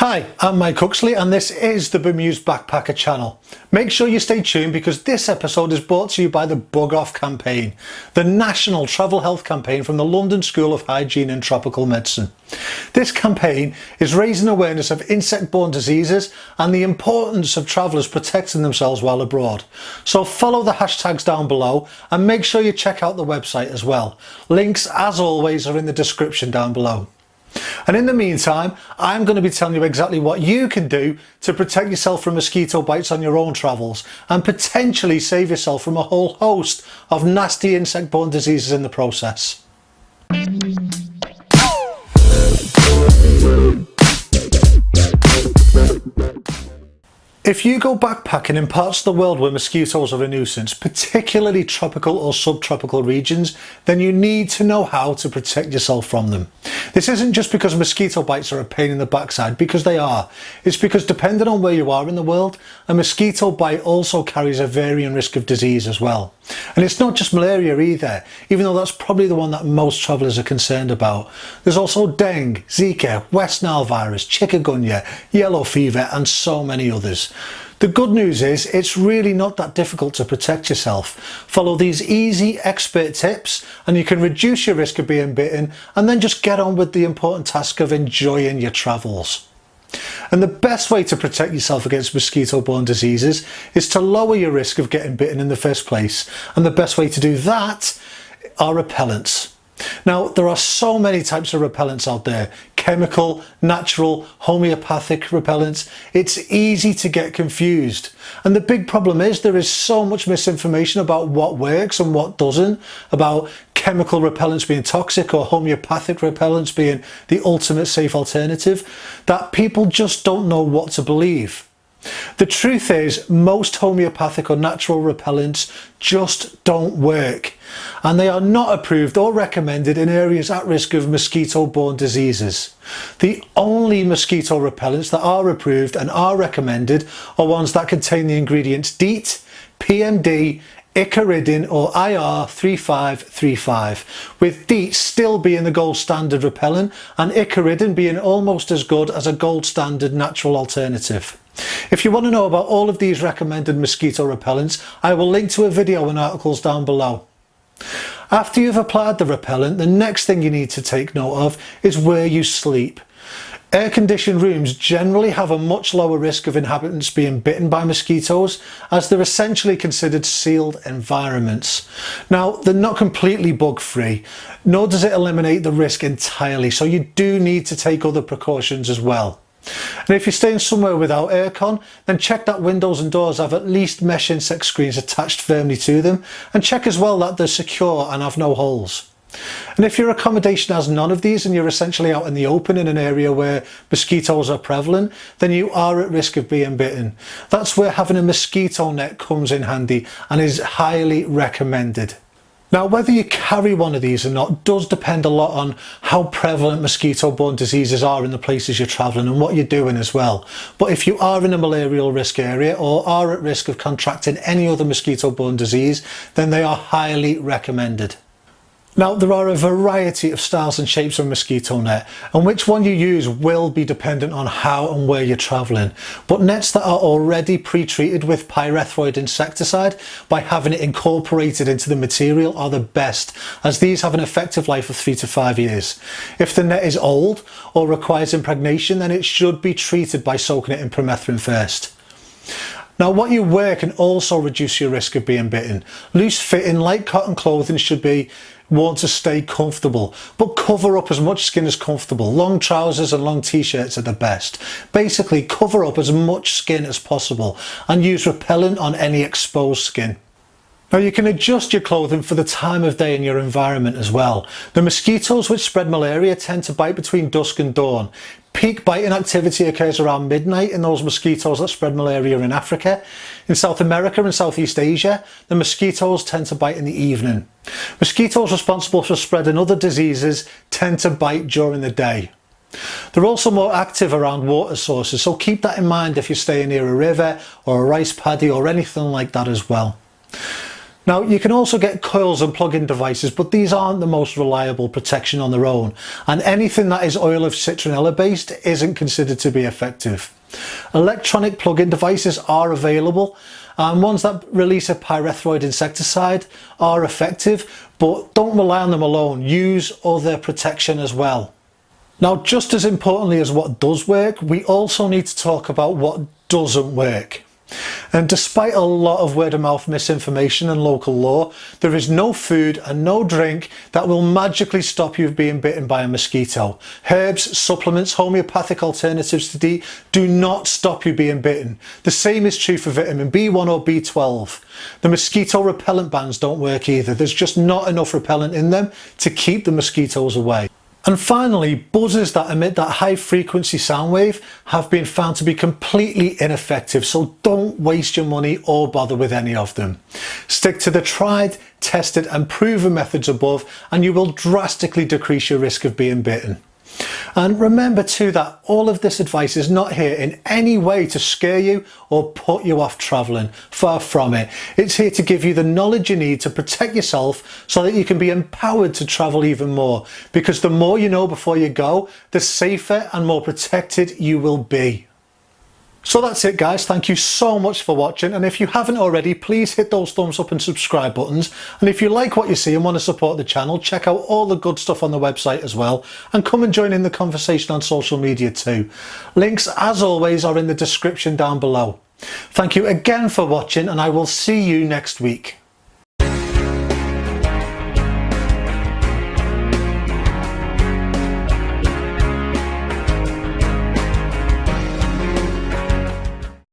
Hi, I'm Mike Huxley and this is the Bemused Backpacker channel. Make sure you stay tuned because this episode is brought to you by the Bug Off campaign, the national travel health campaign from the London School of Hygiene and Tropical Medicine. This campaign is raising awareness of insect-borne diseases and the importance of travellers protecting themselves while abroad. So follow the hashtags down below and make sure you check out the website as well. Links, as always, are in the description down below. And in the meantime, I'm going to be telling you exactly what you can do to protect yourself from mosquito bites on your own travels and potentially save yourself from a whole host of nasty insect-borne diseases in the process. If you go backpacking in parts of the world where mosquitoes are a nuisance, particularly tropical or subtropical regions, then you need to know how to protect yourself from them. This isn't just because mosquito bites are a pain in the backside, because they are. It's because depending on where you are in the world, a mosquito bite also carries a varying risk of disease as well. And it's not just malaria either, even though that's probably the one that most travellers are concerned about. There's also dengue, zika, West Nile virus, chikungunya, yellow fever and so many others. The good news is it's really not that difficult to protect yourself. Follow these easy expert tips and you can reduce your risk of being bitten and then just get on with the important task of enjoying your travels. And the best way to protect yourself against mosquito-borne diseases is to lower your risk of getting bitten in the first place. And the best way to do that are repellents. Now, there are so many types of repellents out there. Chemical, natural, homeopathic repellents. It's easy to get confused. And the big problem is there is so much misinformation about what works and what doesn't, about chemical repellents being toxic or homeopathic repellents being the ultimate safe alternative, that people just don't know what to believe. The truth is, most homeopathic or natural repellents just don't work, and they are not approved or recommended in areas at risk of mosquito-borne diseases. The only mosquito repellents that are approved and are recommended are ones that contain the ingredients DEET, PMD, Icaridin or IR3535, with DEET still being the gold standard repellent and Icaridin being almost as good as a gold standard natural alternative. If you want to know about all of these recommended mosquito repellents, I will link to a video and articles down below. After you've applied the repellent, the next thing you need to take note of is where you sleep. Air-conditioned rooms generally have a much lower risk of inhabitants being bitten by mosquitoes, as they're essentially considered sealed environments. Now, they're not completely bug-free, nor does it eliminate the risk entirely, so you do need to take other precautions as well. And if you're staying somewhere without aircon, then check that windows and doors have at least mesh insect screens attached firmly to them, and check as well that they're secure and have no holes. And if your accommodation has none of these and you're essentially out in the open in an area where mosquitoes are prevalent, then you are at risk of being bitten. That's where having a mosquito net comes in handy and is highly recommended. Now, whether you carry one of these or not does depend a lot on how prevalent mosquito-borne diseases are in the places you're travelling and what you're doing as well. But if you are in a malarial risk area or are at risk of contracting any other mosquito-borne disease, then they are highly recommended. Now, there are a variety of styles and shapes of mosquito net, and which one you use will be dependent on how and where you're travelling. But nets that are already pre-treated with pyrethroid insecticide by having it incorporated into the material are the best, as these have an effective life of 3 to 5 years. If the net is old or requires impregnation, then it should be treated by soaking it in permethrin first. Now, what you wear can also reduce your risk of being bitten. Loose fitting, light cotton clothing should be worn to stay comfortable, but cover up as much skin as comfortable. Long trousers and long t-shirts are the best. Basically, cover up as much skin as possible and use repellent on any exposed skin. Now, you can adjust your clothing for the time of day and your environment as well. The mosquitoes which spread malaria tend to bite between dusk and dawn. Peak biting activity occurs around midnight in those mosquitoes that spread malaria in Africa. In South America and Southeast Asia, the mosquitoes tend to bite in the evening. Mosquitoes responsible for spreading other diseases tend to bite during the day. They're also more active around water sources, so keep that in mind if you're staying near a river or a rice paddy or anything like that as well. Now, you can also get coils and plug-in devices, but these aren't the most reliable protection on their own, and anything that is oil of citronella based isn't considered to be effective. Electronic plug-in devices are available, and ones that release a pyrethroid insecticide are effective, but don't rely on them alone. Use other protection as well. Now, just as importantly as what does work, we also need to talk about what doesn't work. And despite a lot of word of mouth misinformation and local law, there is no food and no drink that will magically stop you being bitten by a mosquito. Herbs, supplements, homeopathic alternatives to DEET do not stop you being bitten. The same is true for vitamin B1 or B12. The mosquito repellent bans don't work either. There's just not enough repellent in them to keep the mosquitoes away. And finally, buzzers that emit that high frequency sound wave have been found to be completely ineffective, so don't waste your money or bother with any of them. Stick to the tried, tested and proven methods above, and you will drastically decrease your risk of being bitten. And remember too that all of this advice is not here in any way to scare you or put you off travelling. Far from it. It's here to give you the knowledge you need to protect yourself so that you can be empowered to travel even more. Because the more you know before you go, the safer and more protected you will be. So that's it guys, thank you so much for watching, and if you haven't already, please hit those thumbs up and subscribe buttons, and if you like what you see and want to support the channel, check out all the good stuff on the website as well, and come and join in the conversation on social media too. Links as always are in the description down below. Thank you again for watching, and I will see you next week.